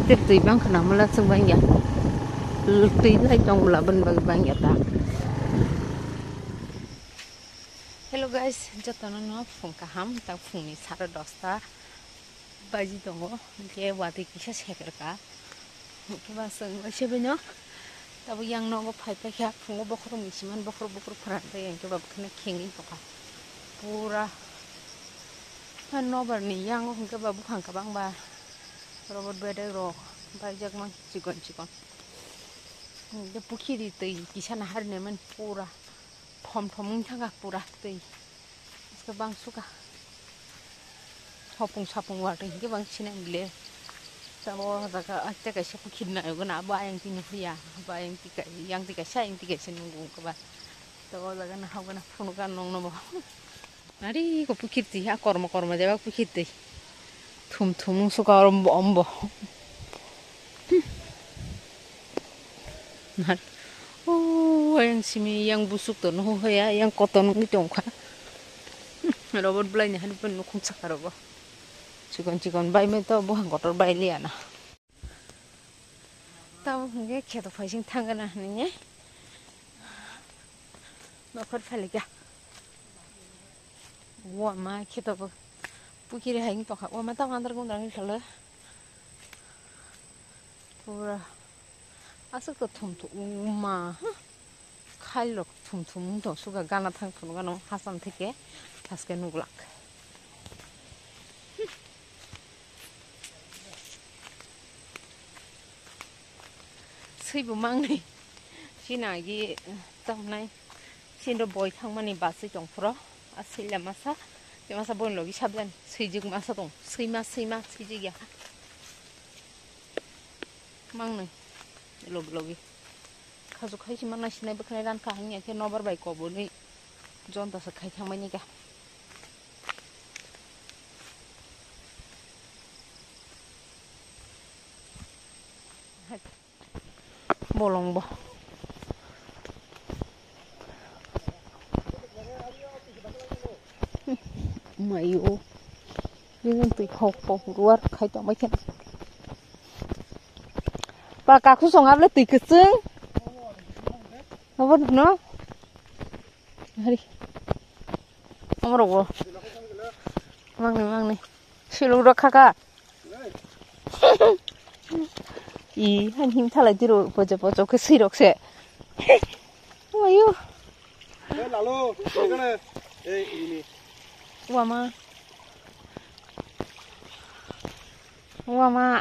tiếp tùy băng khả năng mà là sông băng nhỉ tùy lại trong là bên băng nhỉ ta. Hello guys, jatana no phung kaham ta phung ni 10:30 baji dongo dia wati kisah seker ka kiba seng sebenya tabu yang no phai pa kya phung bokro misiman bokro phara ta yang kiba khna khengi toka pura no bar ni yang hung kiba bukhang ka bang ba robot bede ro bajak mang cikon de pukhiri tei kisana har ne man pura phom thanga pura tei iska bang suka hopung sapung water ke bang sinang le tawo daga atte ka se pukhir na yo na ba yang tinu ya ba yang tika sa yang tika senunggu ka ba tawo daga na hawa na phunu kan nong no ari ko pukhir ti ha korma jaba pukhir ti thum suka ombo Nah, yang simi yang busuk tuh nuh ya, yang kotor nih congkak. Robot belanya hari pun nukung sakar apa. Cikon bay me tuh bukan kotor bay liana. Tahu nggak kita fasing tangga nah nih. Bakal balik ya. Wah mah kita bu, bukiri haing toka. Wah mah tahu antar kundangi kalau. Pura. Asal tuh thum umma খাইলো থুম তো সুগা গানা থাকতো গানো হাসান থেকে আজকে নুগলাক সৈবো মাংনি সিনাগি তামনাই সিনዶ বই থাंमानि बासै दंफोर आसैला मासा बे मासा बन लगि साबलान सैजिग मासा दं सैमा सैजिगिया मांनै लगी खाजु खायसि माना सिनाय बखनाय रान खाहैनि के नबर बाय कबोनि जनतासो खायखांबायनि गा bolongbo mayo ini tui hok luar khai tong mai khen ba ka khu song ap le tui keseng apa no hari amro go mang ni silu ro khaka 이 한 힘 탈라 뒤로 보자 그 시럭세 와요 라로 이거는 이니 와마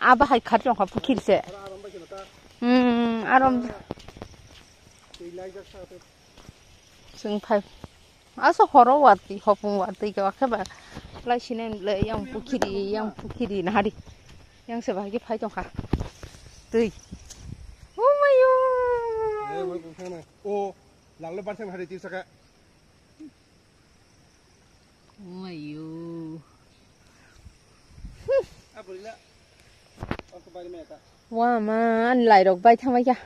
아바 하이 카트랑 가 부킬세 아람 승팔 아서 걸어 왔디 허풍 왔디 이거 와봐 라시는 양 부키리 나리 양세 바게 파이동 가 tươi oh my god đây mới cùng thang này ô lặng lên ban xem hai đứa tin sao cả oh my god à bữa nữa con có bay mẹ ta wow mà anh lại được bay thang bay kia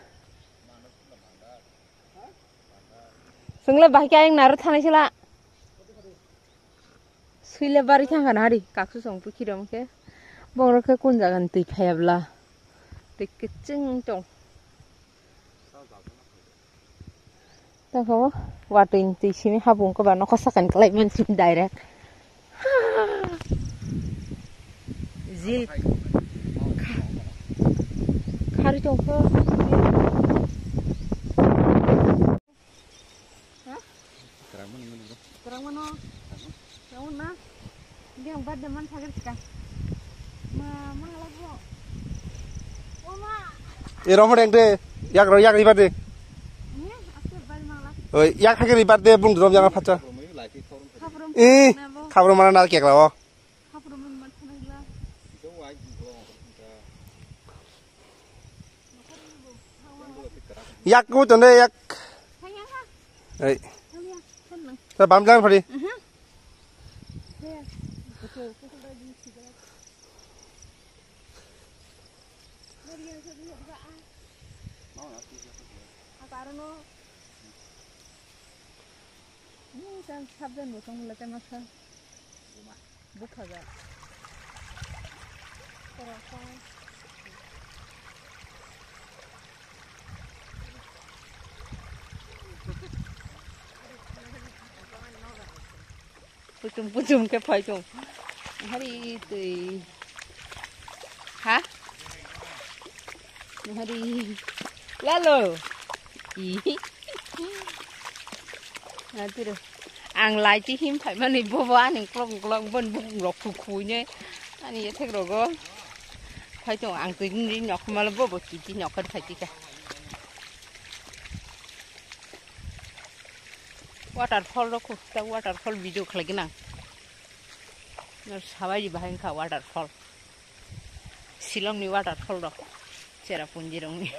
sung le bay kia anh nào thang này chứ la suy le bari thang cả đi các số song bukit dong ke bong ra cái quân jagan tùy phèo la cái chân trồng tao không quá trình thì xin học vùng các bạn nó có sắc cảnh lại mình xin direct zil khari trồng cơ kerang mana dia yang bad deman sakit sekali mana lagi 이러면 안 돼. 약 리바데. 약 하게 리바데 붕 드럼 양아 파자. 이 카브로 만나 나 깨글라워. 약 그거 전에 약. 에이. 자 밤장 파리. sabdan botong lete masa buka ga pucung ke payung. Hari itu. Hah? Hari lalu. Ih. Nanti deh. Ang lai chi him phải mà nịnh bố anh nịnh klong vân bụng lọc khủ nhé anh ấy thích rồi cơ phải chồng ăn tính đi nhọc mà là bố bố chỉ nhọc hơn phải chỉ cả waterfall đó cũng ta waterfall video khai cái nào nó sao đi bahang khá waterfall Silong ni waterfall đó Cherrapunji dong ni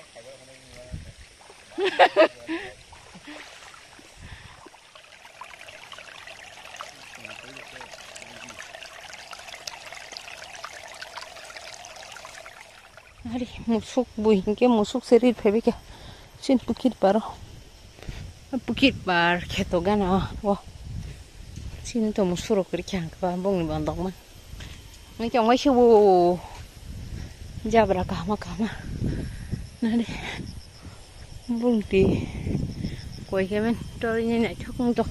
Hari musuk buing ke musuk serit phebe ke sin pukit par kheto gana wa sin to musuro kri kyang ba bong ni bandong ma ni kyang mai shu jabra kama nade bung ti koi ke men to ni nai thok to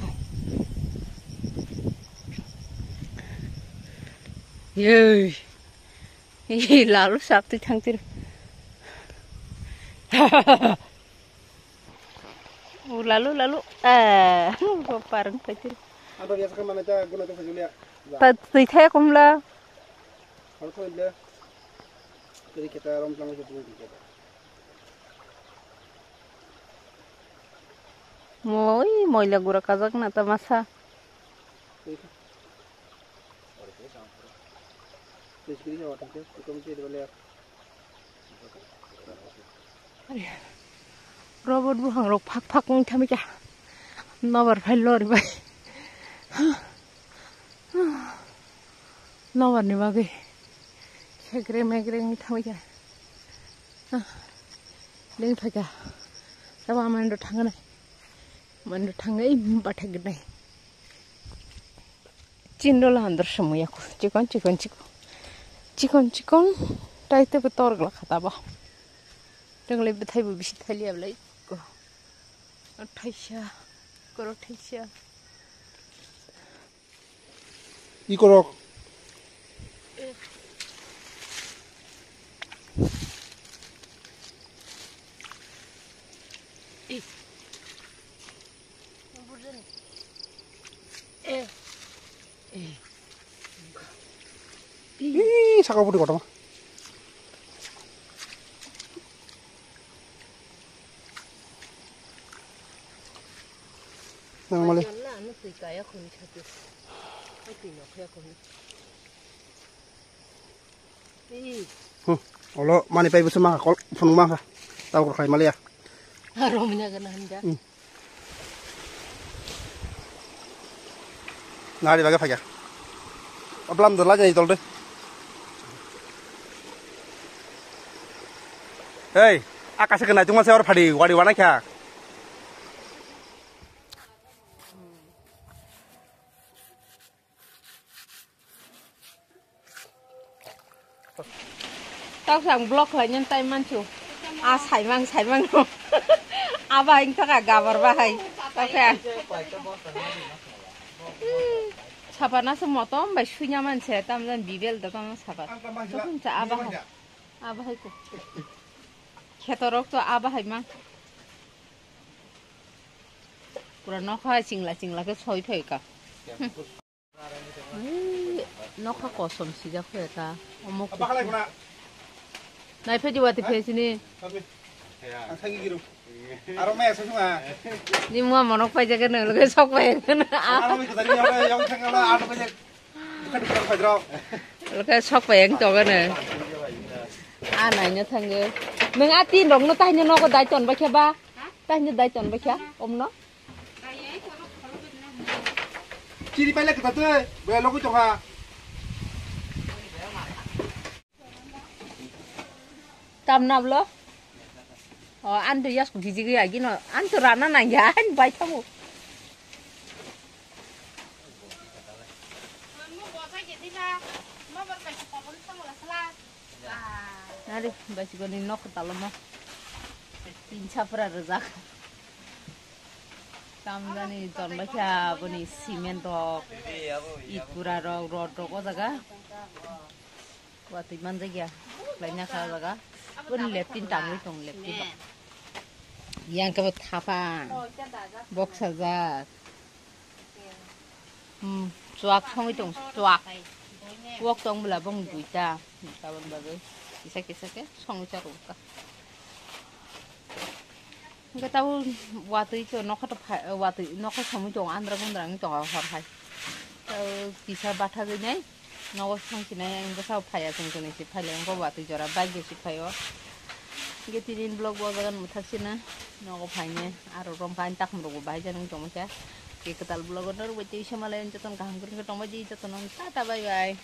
ye lalu sakti thangtir lalu parang petir Apa biasa kan mana cak guna tuh Julia? tadi saya kumla Kalau tuh dia jadi kita romplang aja dulu kita. moi la gura kazak na tamasa Jadi jawab aja, itu mesti boleh. Robot buhang rok phak ng thami ka nabar phailor bai nabar ni bagi khegre megre ng thami ka ding phaka sama man do thang nai bathag nai chindol handar samoya ko chikon taite betor gla khata ba dengle bethai bu bisi thali ablai ko thaisa koro thaisa Ikorok. Saka putih kota mah. Nang mali. Olo mani pai bersama kol phun mah ka. Tahu kok kai mali ya. Aromnya kana handa Nari baga phaya. Ablam dola jai tol de. Hey, akase kena cuma seor phadi wadi wana kya. tao sang blog lại nhân tay man chu sai mang no ba anh thaka gabar ba hai tao kaya sabana semua tom ba sunya man se tam dan bibel da tam sabat chokun cha aba hai ko khetorok to aba hai mang pura nokha chingla ke soi phei ka nokha kosom sija kheta omok nai pheji wati phesi ni Sangi giru. Aroma eso cuma. ni mua monok pai jaga ne loge sok pai na Aroma itu tadi yang tengah ada banyak. Bukan fajro. loge sok pai ang to ga ne nai nya thang ge nang a tin dong no tai nya no ko dai chon ba kha ba tai nya dai chon ba kha om no Ciri pala kita tuh, belok itu ha. tam nap lo ăn thì yas cũng chỉ cái gì nó ăn từ ra nó này giá anh bay thâu nari bay chỉ còn nó không tao lắm tin chắp ra rồi tamjani tonbakha boni cement rok ikura rok rod rok o jaga watui manjagya laina kha jaga boni leptin tangui tong leptin yang ke thapa box sajak chuak thongui tong chuak wok tong bula bong duita tabon bagai kisa kisa ke songui charuka Enggak tahu waktu itu waktu nokho samu jong andra gondrang jong hor hai bisa batha gini nokho sangkina yang besar paya sangkina si paya yang kau waktu jora bagi si payo getirin blog bagan mutaksina nokho paynya aro rompan tak merugu baja nang jong ya ketal blog gondor beti sama lain ceton kahang kering ketong baji ceton tata bye bye